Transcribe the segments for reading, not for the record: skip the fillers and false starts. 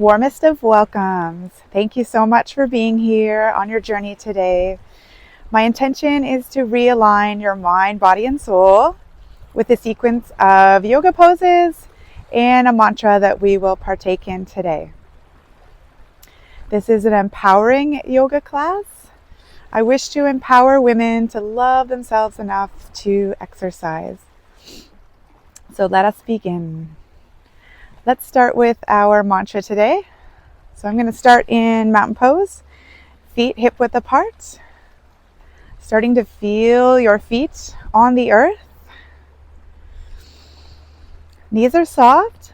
Warmest of welcomes. Thank you so much for being here on your journey today. My intention is to realign your mind, body, and soul with a sequence of yoga poses and a mantra that we will partake in today. This is an empowering yoga class. I wish to empower women to love themselves enough to exercise. So let us begin. Let's start with our mantra today. So I'm going to start in mountain pose, feet hip width apart, starting to feel your feet on the earth. Knees are soft,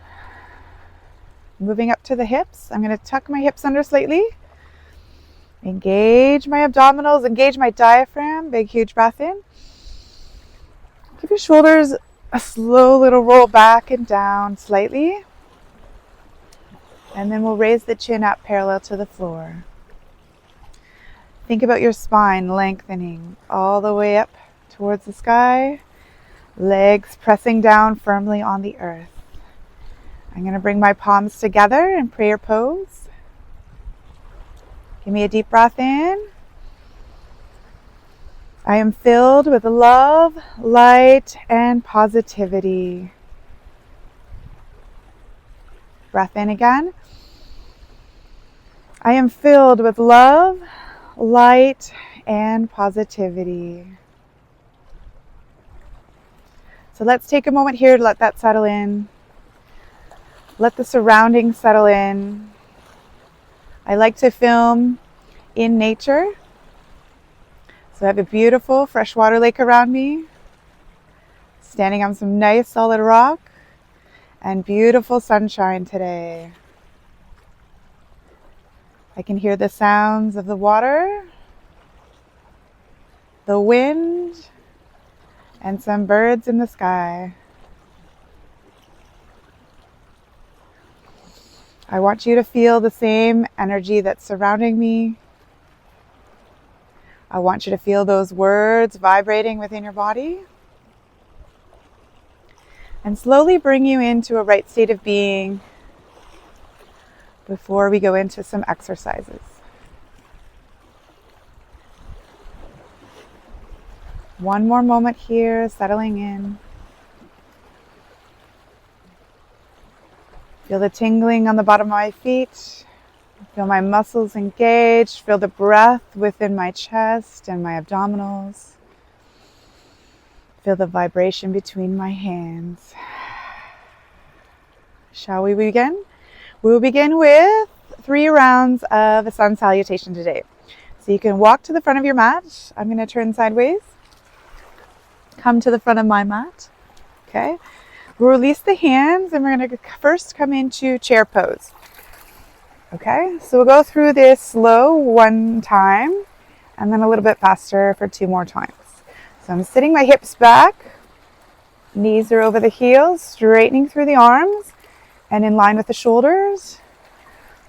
moving up to the hips. I'm going to tuck my hips under slightly, engage my abdominals, engage my diaphragm, big huge breath in. Give your shoulders a slow little roll back and down slightly. And then we'll raise the chin up parallel to the floor. Think about your spine lengthening all the way up towards the sky. Legs pressing down firmly on the earth. I'm going to bring my palms together in prayer pose. Give me a deep breath in. I am filled with love, light, and positivity. Breath in again. I am filled with love, light, and positivity. So let's take a moment here to let that settle in. Let the surroundings settle in. I like to film in nature. So I have a beautiful freshwater lake around me, standing on some nice solid rock, and beautiful sunshine today. I can hear the sounds of the water, the wind, and some birds in the sky. I want you to feel the same energy that's surrounding me. I want you to feel those words vibrating within your body. And slowly bring you into a right state of being before we go into some exercises. One more moment here, settling in. Feel the tingling on the bottom of my feet. Feel my muscles engaged. Feel the breath within my chest and my abdominals. Feel the vibration between my hands. Shall we begin? We will begin with 3 rounds of a sun salutation today. So you can walk to the front of your mat. I'm going to turn sideways. Come to the front of my mat. Okay. We'll release the hands and we're going to first come into chair pose. Okay. So we'll go through this slow 1 time and then a little bit faster for 2 more times. So I'm sitting my hips back. Knees are over the heels, straightening through the arms and in line with the shoulders.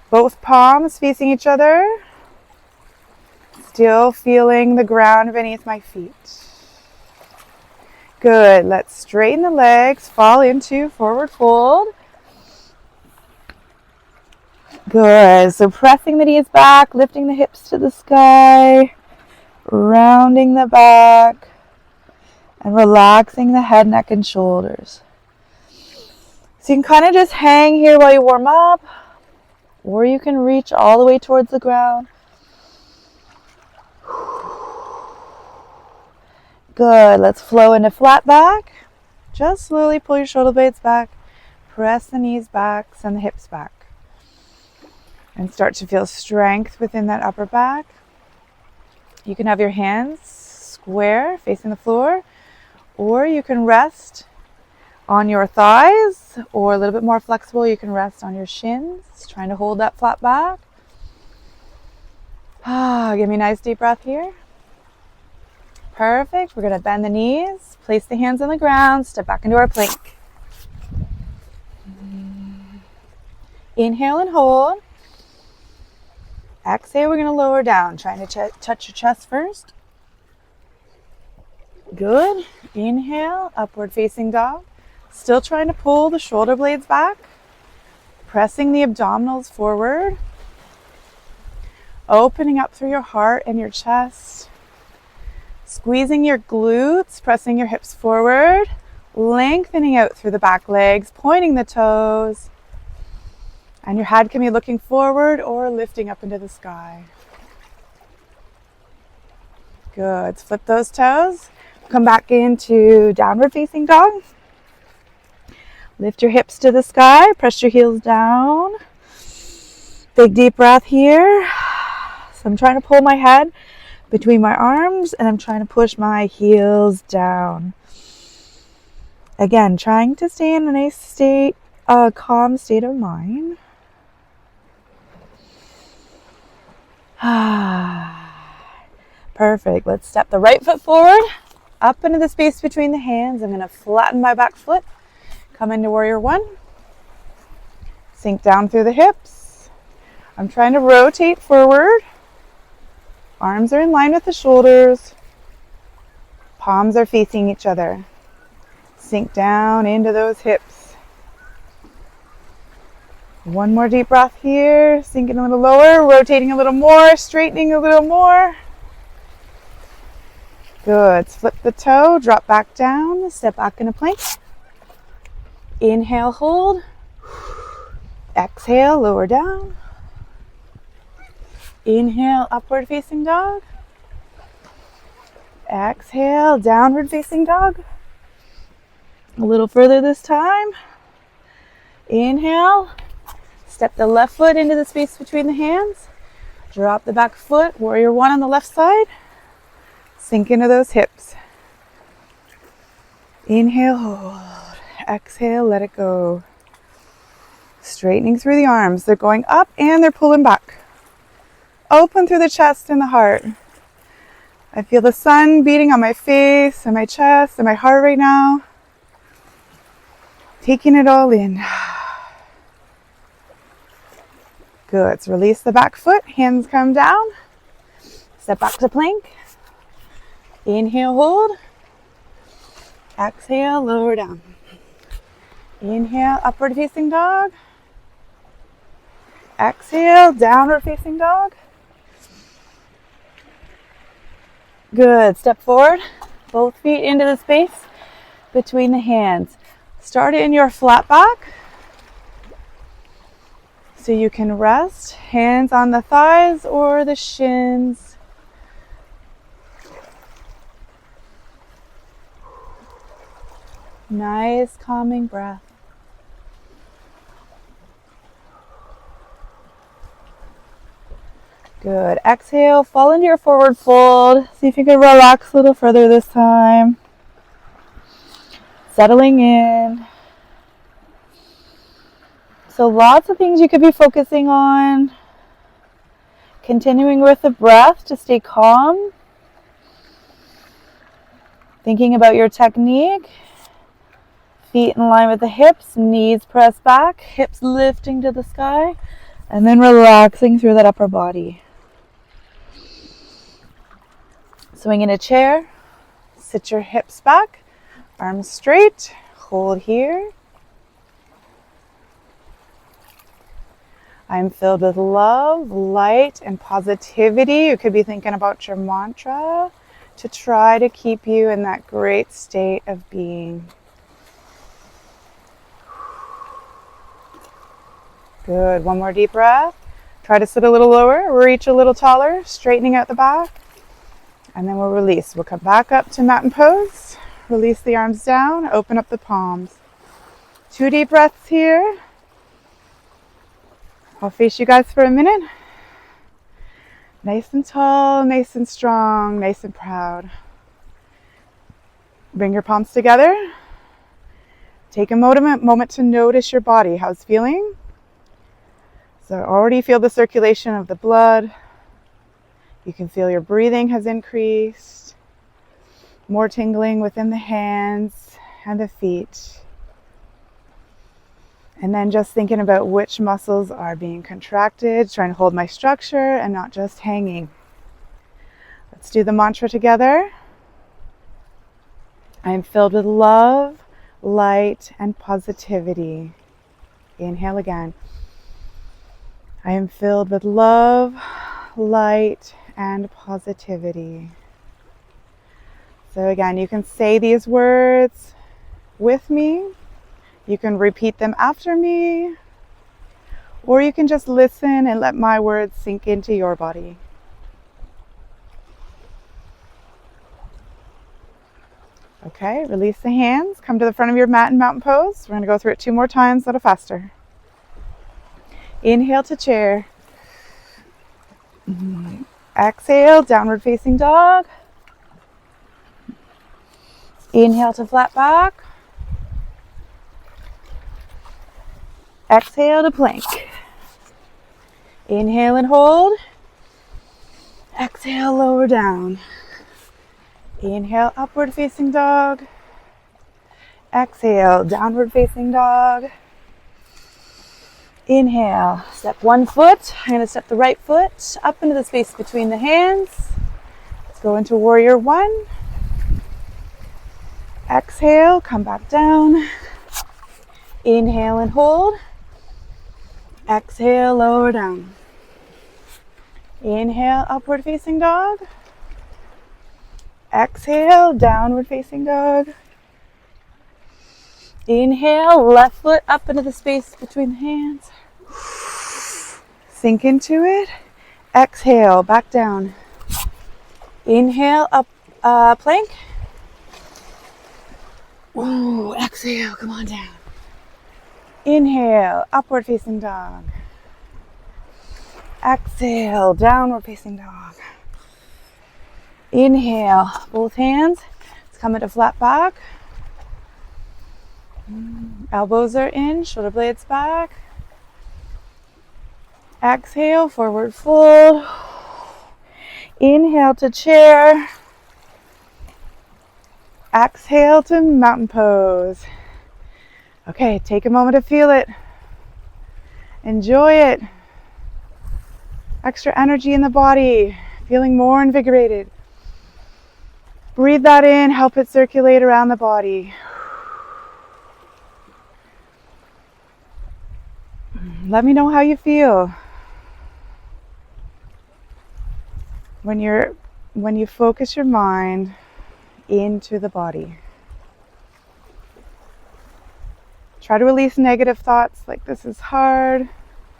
Both palms facing each other. Still feeling the ground beneath my feet. Good. Let's straighten the legs, fall into forward fold. Good. So pressing the knees back, lifting the hips to the sky, rounding the back, and relaxing the head, neck, and shoulders. So you can kind of just hang here while you warm up, or you can reach all the way towards the ground. Good. Let's flow into flat back. Just slowly pull your shoulder blades back. Press the knees back. Send the hips back. And start to feel strength within that upper back. You can have your hands square facing the floor. Or you can rest on your thighs. Or a little bit more flexible, you can rest on your shins. Trying to hold that flat back. Give me a nice deep breath here. Perfect. We're going to bend the knees, place the hands on the ground, step back into our plank. Inhale and hold. Exhale, we're going to lower down, trying to touch your chest first. Good. Inhale, upward facing dog. Still trying to pull the shoulder blades back. Pressing the abdominals forward. Opening up through your heart and your chest. Squeezing your glutes, pressing your hips forward. Lengthening out through the back legs, pointing the toes. And your head can be looking forward or lifting up into the sky. Good. Flip those toes. Come back into downward facing dog. Lift your hips to the sky. Press your heels down. Big deep breath here. So I'm trying to pull my head between my arms and I'm trying to push my heels down. Again, trying to stay in a nice state, a calm state of mind. Perfect. Let's step the right foot forward, up into the space between the hands. I'm going to flatten my back foot. Come into warrior one. Sink down through the hips. I'm trying to rotate forward. Arms are in line with the shoulders. Palms are facing each other. Sink down into those hips. One more deep breath here. Sinking a little lower, rotating a little more, straightening a little more. Good. Flip the toe, drop back down, step back into plank. Inhale, hold. Exhale, lower down. Inhale, upward facing dog. Exhale, downward facing dog. A little further this time. Inhale. Step the left foot into the space between the hands. Drop the back foot, warrior one on the left side. Sink into those hips. Inhale, hold. Exhale, let it go. Straightening through the arms. They're going up and they're pulling back. Open through the chest and the heart. I feel the sun beating on my face and my chest and my heart right now. Taking it all in. Good. So release the back foot. Hands come down. Step back to plank. Inhale, hold. Exhale, lower down. Inhale, upward facing dog. Exhale, downward facing dog. Good. Step forward. Both feet into the space between the hands. Start in your flat back. So you can rest. Hands on the thighs or the shins. Nice calming breath. Good. Exhale, fall into your forward fold. See if you can relax a little further this time. Settling in. So lots of things you could be focusing on. Continuing with the breath to stay calm. Thinking about your technique. Feet in line with the hips, knees pressed back, hips lifting to the sky, and then relaxing through that upper body. Swing in a chair, sit your hips back, arms straight, hold here. I'm filled with love, light, and positivity. You could be thinking about your mantra to try to keep you in that great state of being. Good. One more deep breath. Try to sit a little lower, reach a little taller, straightening out the back. And then we'll release. We'll come back up to mountain pose. Release the arms down, open up the palms. 2 deep breaths here. I'll face you guys for a minute. Nice and tall, nice and strong, nice and proud. Bring your palms together. Take a moment to notice your body. How's it feeling? So already feel the circulation of the blood. You can feel your breathing has increased. More tingling within the hands and the feet. And then just thinking about which muscles are being contracted, trying to hold my structure and not just hanging. Let's do the mantra together. I am filled with love, light, and positivity. Inhale again. I am filled with love, light, and positivity. So again, you can say these words with me. You can repeat them after me. Or you can just listen and let my words sink into your body. Okay, release the hands. Come to the front of your mat in mountain pose. We're going to go through it 2 more times, a little faster. Inhale to chair. Exhale, downward facing dog. Inhale to flat back. Exhale to plank. Inhale and hold. Exhale, lower down. Inhale, upward facing dog. Exhale, downward facing dog. Inhale, step one foot. I'm going to step the right foot up into the space between the hands. Let's go into warrior one. Exhale, come back down. Inhale and hold. Exhale, lower down. Inhale, upward facing dog. Exhale, downward facing dog. Inhale, left foot up into the space between the hands. Sink into it. Exhale, back down. Inhale, up, plank. Ooh, exhale, come on down. Inhale, upward facing dog. Exhale, downward facing dog. Inhale, both hands. Let's come into flat back. Elbows are in, shoulder blades back. Exhale, forward fold. Inhale to chair. Exhale to mountain pose. Okay, take a moment to feel it. Enjoy it. Extra energy in the body, feeling more invigorated. Breathe that in, help it circulate around the body. Let me know how you feel when you focus your mind into the body. Try to release negative thoughts like this is hard,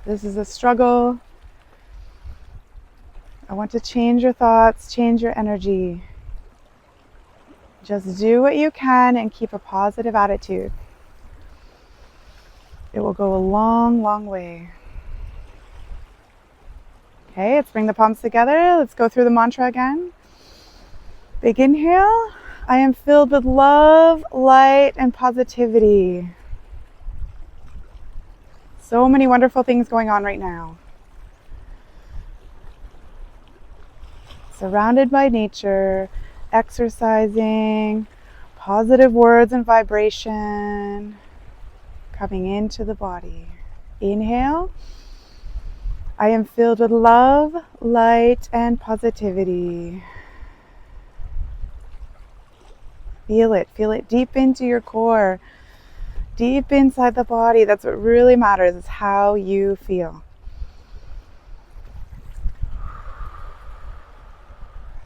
this is a struggle. I want to change your thoughts, change your energy. Just do what you can and keep a positive attitude. It will go a long, long way. Okay, let's bring the palms together. Let's go through the mantra again. Big inhale. I am filled with love, light, and positivity. So many wonderful things going on right now. Surrounded by nature, exercising, positive words and vibration coming into the body. Inhale. I am filled with love, light, and positivity. Feel it deep into your core, deep inside the body. That's what really matters, is how you feel.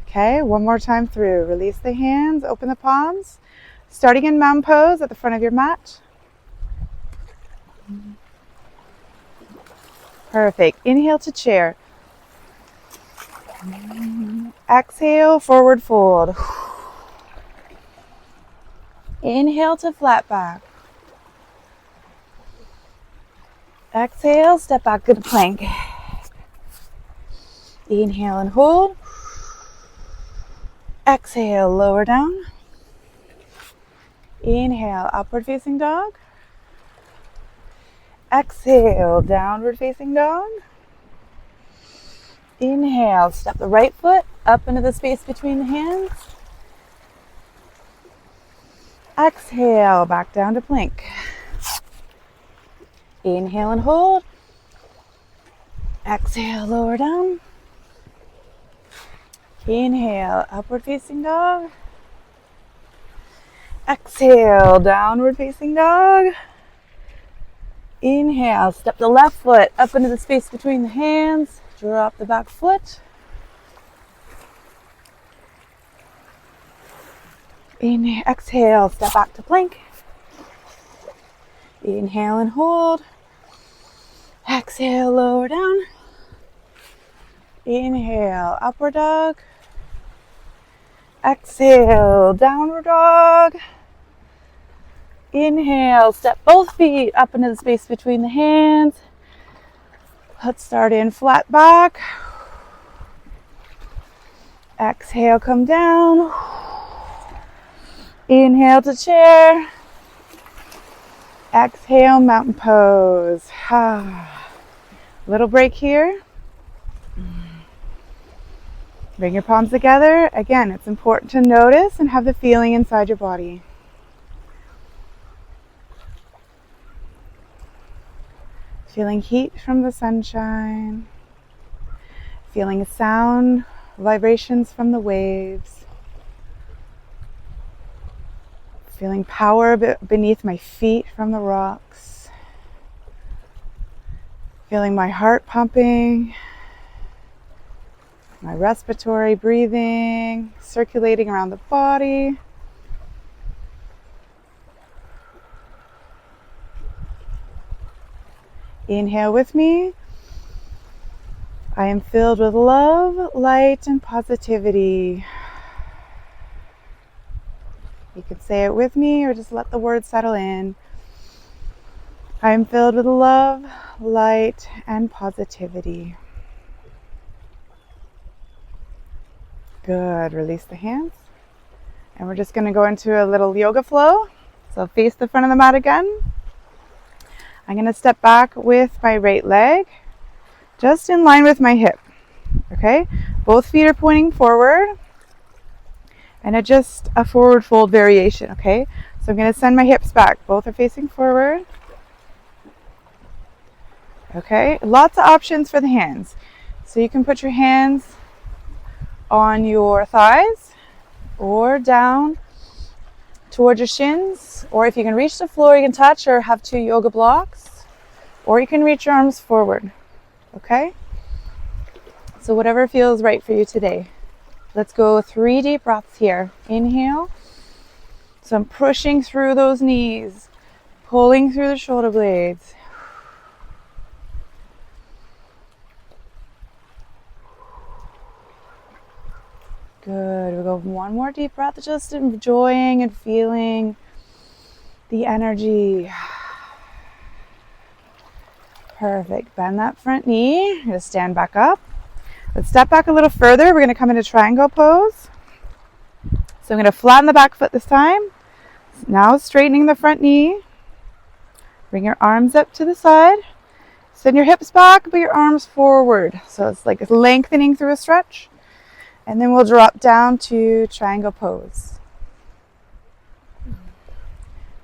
Okay, one more time through. Release the hands, open the palms. Starting in mountain pose at the front of your mat. Perfect. Inhale to chair. Exhale, forward fold. Inhale to flat back. Exhale, step back to the plank. Inhale and hold. Exhale, lower down. Inhale, upward facing dog. Exhale, downward facing dog. Inhale, step the right foot up into the space between the hands. Exhale, back down to plank. Inhale and hold. Exhale, lower down. Inhale, upward facing dog. Exhale, downward facing dog. Inhale, step the left foot up into the space between the hands. Drop the back foot. Inhale, exhale, step back to plank. Inhale and hold. Exhale, lower down. Inhale, upward dog. Exhale, downward dog. Inhale, step both feet up into the space between the hands. Let's start in flat back. Exhale, come down. Inhale to chair. Exhale, mountain pose. Little break here. Bring your palms together. Again, it's important to notice and have the feeling inside your body. Feeling heat from the sunshine. Feeling sound, vibrations from the waves. Feeling power beneath my feet from the rocks. Feeling my heart pumping. My respiratory breathing, circulating around the body. Inhale with me. I am filled with love, light, and positivity. You can say it with me or just let the words settle in. I am filled with love, light, and positivity. Good. Release the hands. And we're just going to go into a little yoga flow. So face the front of the mat again. I'm going to step back with my right leg just in line with my hip. Okay? Both feet are pointing forward. And just a forward fold variation. Okay? So I'm going to send my hips back. Both are facing forward. Okay? Lots of options for the hands. So you can put your hands on your thighs or down towards your shins, or if you can reach the floor, you can touch or have two yoga blocks, or you can reach your arms forward. Okay? So whatever feels right for you today. Let's go 3 deep breaths here. Inhale. So I'm pushing through those knees, pulling through the shoulder blades. Good. We'll go one more deep breath, just enjoying and feeling the energy. Perfect. Bend that front knee. You're going to stand back up. Let's step back a little further. We're going to come into triangle pose. So I'm going to flatten the back foot this time. Now straightening the front knee. Bring your arms up to the side. Send your hips back, but your arms forward. So it's like lengthening through a stretch. And then we'll drop down to triangle pose.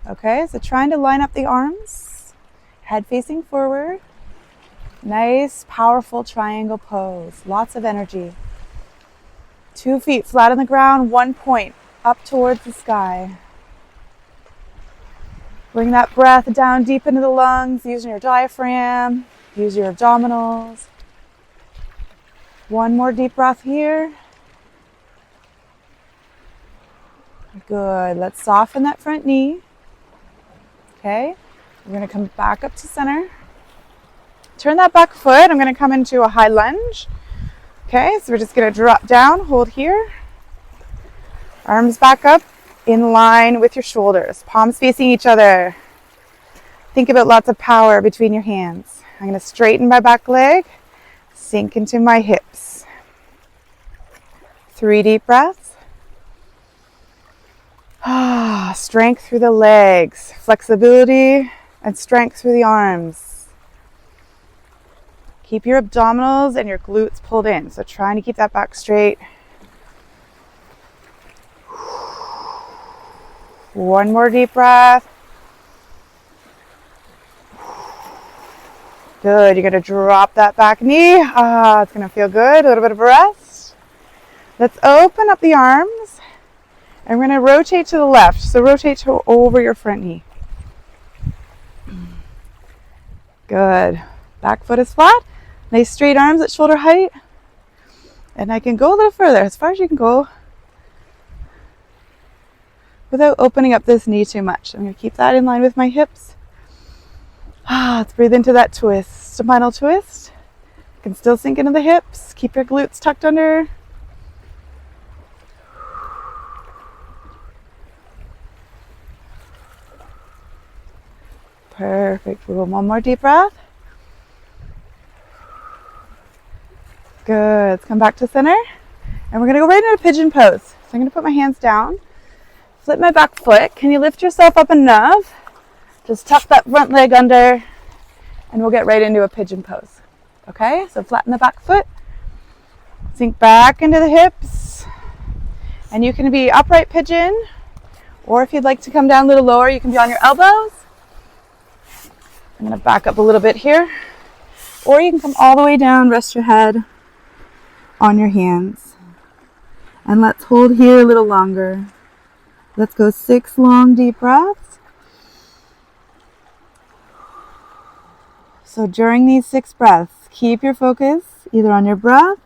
Okay, so trying to line up the arms, head facing forward. Nice, powerful triangle pose. Lots of energy. 2 feet flat on the ground, 1 point up towards the sky. Bring that breath down deep into the lungs, using your diaphragm, use your abdominals. 1 more deep breath here. Good. Let's soften that front knee. Okay. We're going to come back up to center. Turn that back foot. I'm going to come into a high lunge. Okay. So we're just going to drop down. Hold here. Arms back up in line with your shoulders. Palms facing each other. Think about lots of power between your hands. I'm going to straighten my back leg. Sink into my hips. 3 deep breaths. Strength through the legs, flexibility and strength through the arms. Keep your abdominals and your glutes pulled in. So trying to keep that back straight. 1 more deep breath. Good. You're going to drop that back knee. It's going to feel good. A little bit of rest. Let's open up the arms. And we're going to rotate to the left. So rotate over your front knee. Good. Back foot is flat. Nice straight arms at shoulder height. And I can go a little further, as far as you can go, without opening up this knee too much. I'm going to keep that in line with my hips. Let's breathe into that twist, spinal twist. You can still sink into the hips. Keep your glutes tucked under. Perfect. One more deep breath. Good. Let's come back to center. And we're going to go right into pigeon pose. So I'm going to put my hands down. Flip my back foot. Can you lift yourself up enough? Just tuck that front leg under. And we'll get right into a pigeon pose. Okay? So flatten the back foot. Sink back into the hips. And you can be upright pigeon. Or if you'd like to come down a little lower, you can be on your elbows. I'm going to back up a little bit here. Or you can come all the way down, rest your head on your hands. And let's hold here a little longer. Let's go 6 long deep breaths. So during these 6 breaths, keep your focus either on your breath,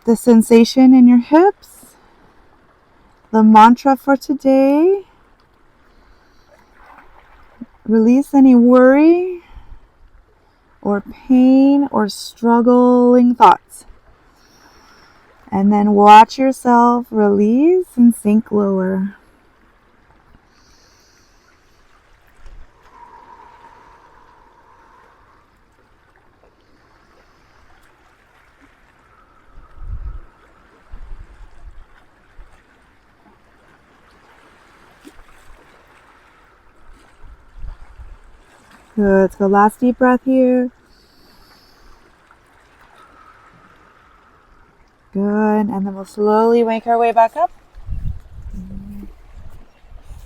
the sensation in your hips, the mantra for today. Release any worry or pain or struggling thoughts. And then watch yourself release and sink lower. Good. Let's go last deep breath here. Good. And then we'll slowly wank our way back up.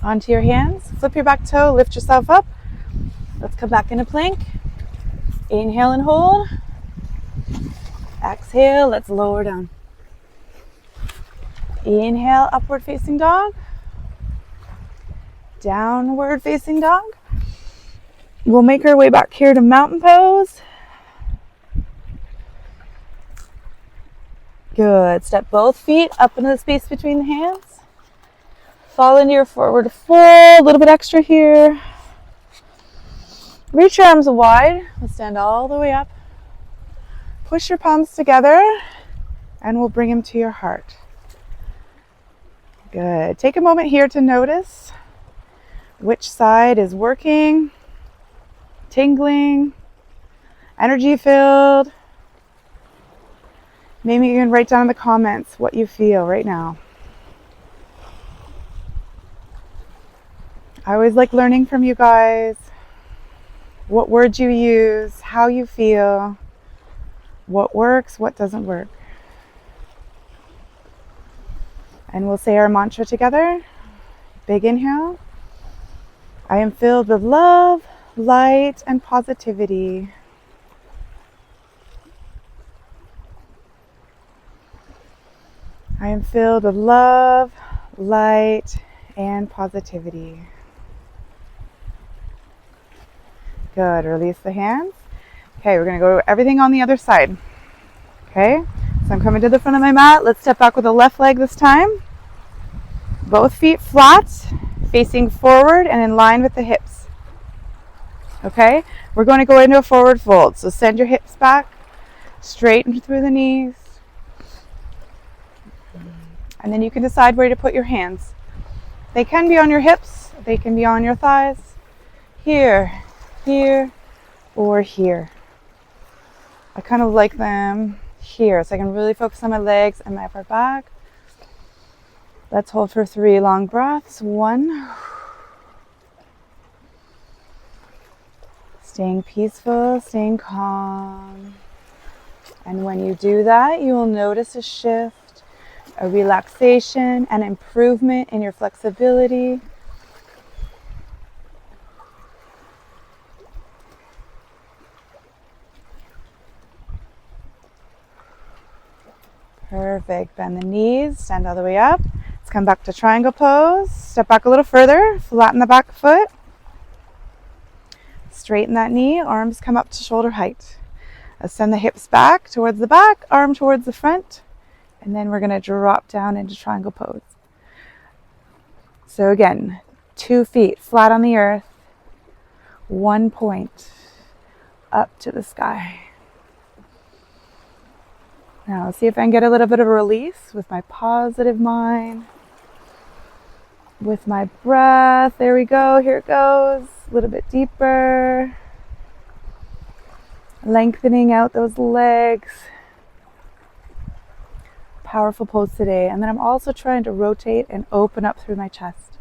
Onto your hands. Flip your back toe. Lift yourself up. Let's come back into plank. Inhale and hold. Exhale. Let's lower down. Inhale, upward facing dog. Downward facing dog. We'll make our way back here to mountain pose. Good. Step both feet up into the space between the hands. Fall into your forward fold. A little bit extra here. Reach your arms wide. We'll stand all the way up. Push your palms together and we'll bring them to your heart. Good. Take a moment here to notice which side is working, tingling, energy filled. Maybe you can write down in the comments what you feel right now. I always like learning from you guys, what words you use, how you feel, what works, what doesn't work. And we'll say our mantra together. Big inhale. I am filled with love, light, and positivity. I am filled with love, light, and positivity. Good. Release the hands. Okay, we're going to go everything on the other side. Okay, so I'm coming to the front of my mat. Let's step back with the left leg this time. Both feet flat, facing forward and in line with the hips. Okay, we're going to go into a forward fold. So send your hips back, straighten through the knees. And then you can decide where to put your hands. They can be on your hips, they can be on your thighs. Here, here, or here. I kind of like them here, so I can really focus on my legs and my upper back. Let's hold for 3 long breaths. 1. Staying peaceful, staying calm. And when you do that, you will notice a shift, a relaxation, an improvement in your flexibility. Perfect. Bend the knees, stand all the way up. Let's come back to triangle pose. Step back a little further, flatten the back foot. Straighten that knee, arms come up to shoulder height. Ascend the hips back towards the back, arm towards the front, and then we're going to drop down into triangle pose. So again, 2 feet flat on the earth, 1 point up to the sky. Now let's see if I can get a little bit of a release with my positive mind, with my breath. There we go. Here it goes. A little bit deeper. Lengthening out those legs. Powerful pose today. And then I'm also trying to rotate and open up through my chest.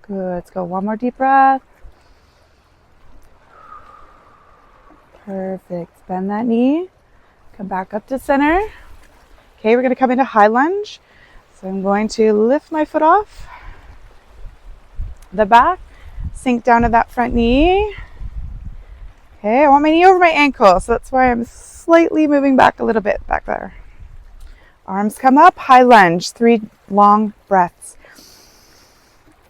Good. Let's go. One more deep breath. Perfect. Bend that knee. Come back up to center. Okay, we're going to come into high lunge. So I'm going to lift my foot off the back, sink down to that front knee. Okay, I want my knee over my ankle, so that's why I'm slightly moving back a little bit back there. Arms come up, high lunge, 3 long breaths.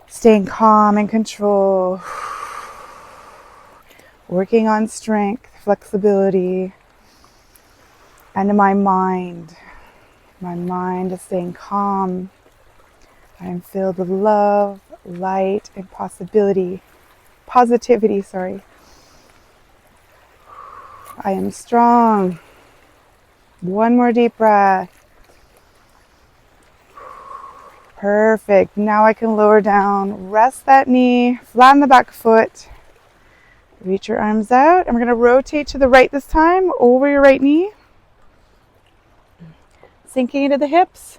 Staying calm and control. Working on strength, flexibility, and my mind. My mind is staying calm. I am filled with love, light, and positivity. I am strong. One more deep breath. Perfect. Now I can lower down, rest that knee, flatten the back foot. Reach your arms out, and we're going to rotate to the right this time, over your right knee. Sinking into the hips,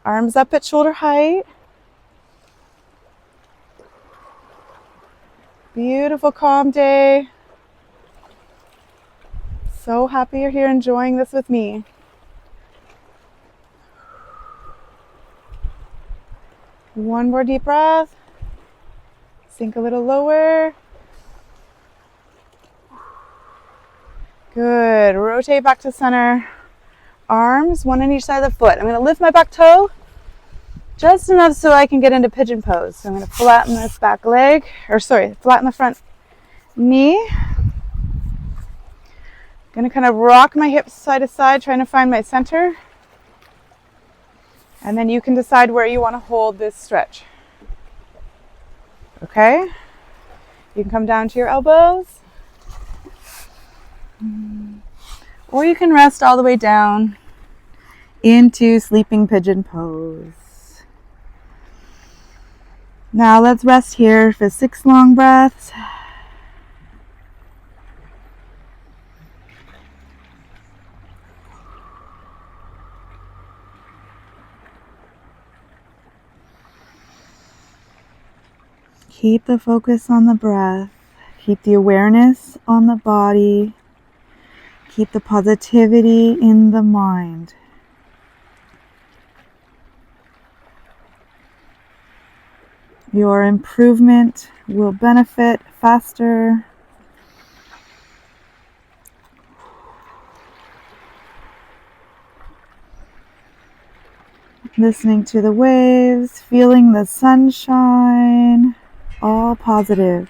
arms up at shoulder height. Beautiful, calm day. So happy you're here enjoying this with me. One more deep breath. Sink a little lower. Good. Rotate back to center. Arms, one on each side of the foot. I'm going to lift my back toe just enough so I can get into pigeon pose. So I'm going to flatten this back leg, flatten the front knee. I'm going to kind of rock my hips side to side, trying to find my center. And then you can decide where you want to hold this stretch. Okay? You can come down to your elbows. Or you can rest all the way down into sleeping pigeon pose. Now let's rest here for 6 long breaths. Keep the focus on the breath. Keep the awareness on the body. Keep the positivity in the mind. Your improvement will benefit faster. Listening to the waves, feeling the sunshine, all positive.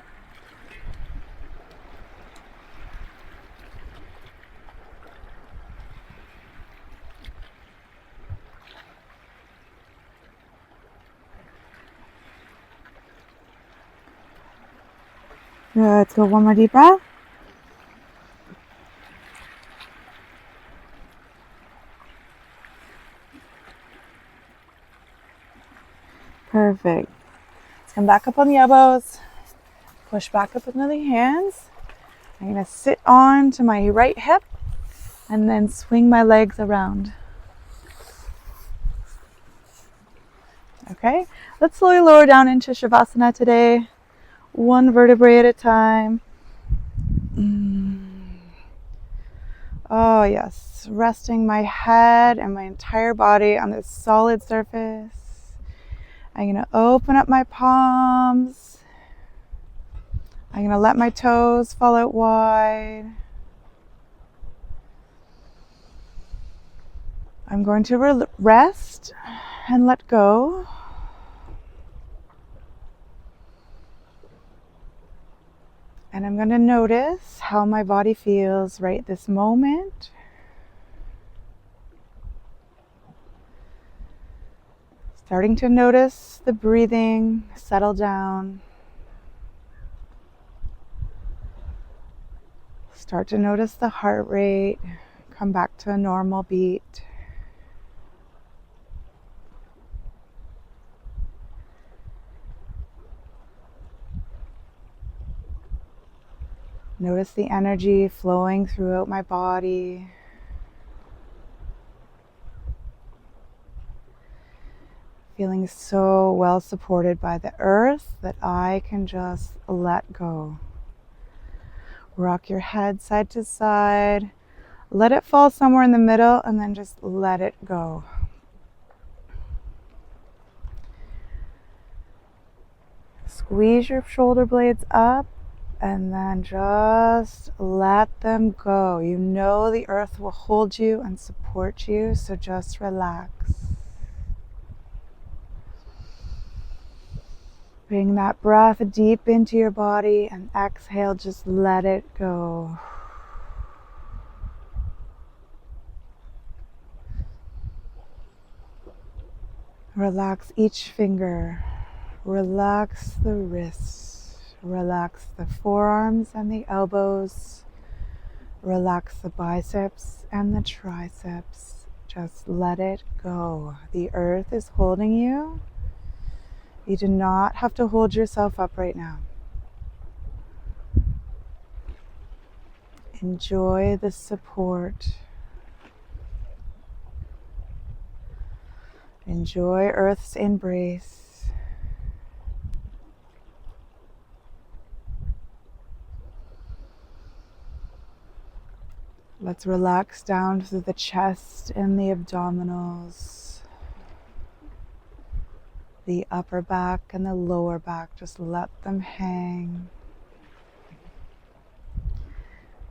Good. Let's go one more deep breath. Perfect. Let's come back up on the elbows. Push back up into the hands. I'm going to sit on to my right hip and then swing my legs around. Okay, let's slowly lower down into Shavasana today. 1 vertebrae at a time. Oh yes, resting my head and my entire body on this solid surface. I'm going to open up my palms. I'm going to let my toes fall out wide. I'm going to rest and let go. And I'm going to notice how my body feels right this moment. Starting to notice the breathing settle down. Start to notice the heart rate come back to a normal beat. Notice the energy flowing throughout my body. Feeling so well supported by the earth that I can just let go. Rock your head side to side. Let it fall somewhere in the middle and then just let it go. Squeeze your shoulder blades up and then just let them go. You know the earth will hold you and support you, so just relax. Bring that breath deep into your body and exhale, just let it go. Relax each finger. Relax the wrists. Relax the forearms and the elbows. Relax the biceps and the triceps. Just let it go. The earth is holding you. You do not have to hold yourself up right now. Enjoy the support. Enjoy Earth's embrace. Let's relax down through the chest and the abdominals, the upper back and the lower back. Just let them hang.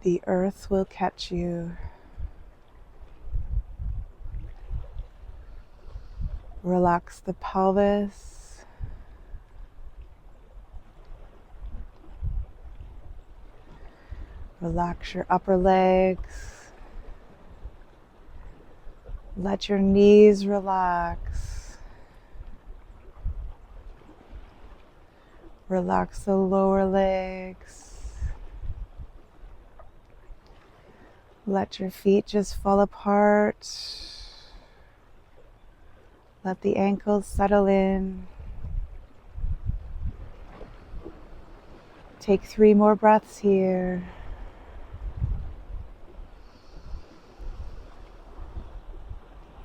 The earth will catch you. Relax the pelvis. Relax your upper legs. Let your knees relax. Relax the lower legs. Let your feet just fall apart. Let the ankles settle in. Take 3 more breaths here.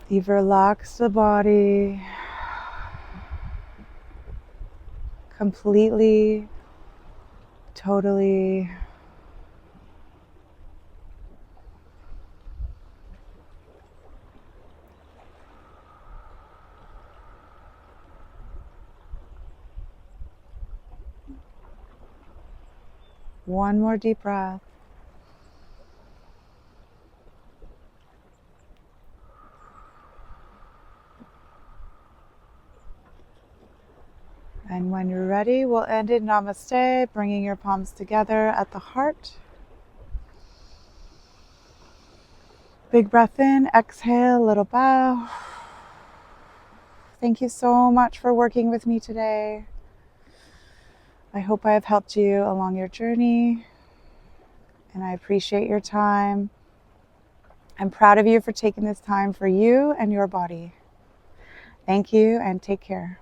You've relaxed the body completely, totally. One more deep breath. And when you're ready, we'll end in Namaste, bringing your palms together at the heart. Big breath in, exhale, little bow. Thank you so much for working with me today. I hope I have helped you along your journey, and I appreciate your time. I'm proud of you for taking this time for you and your body. Thank you, and take care.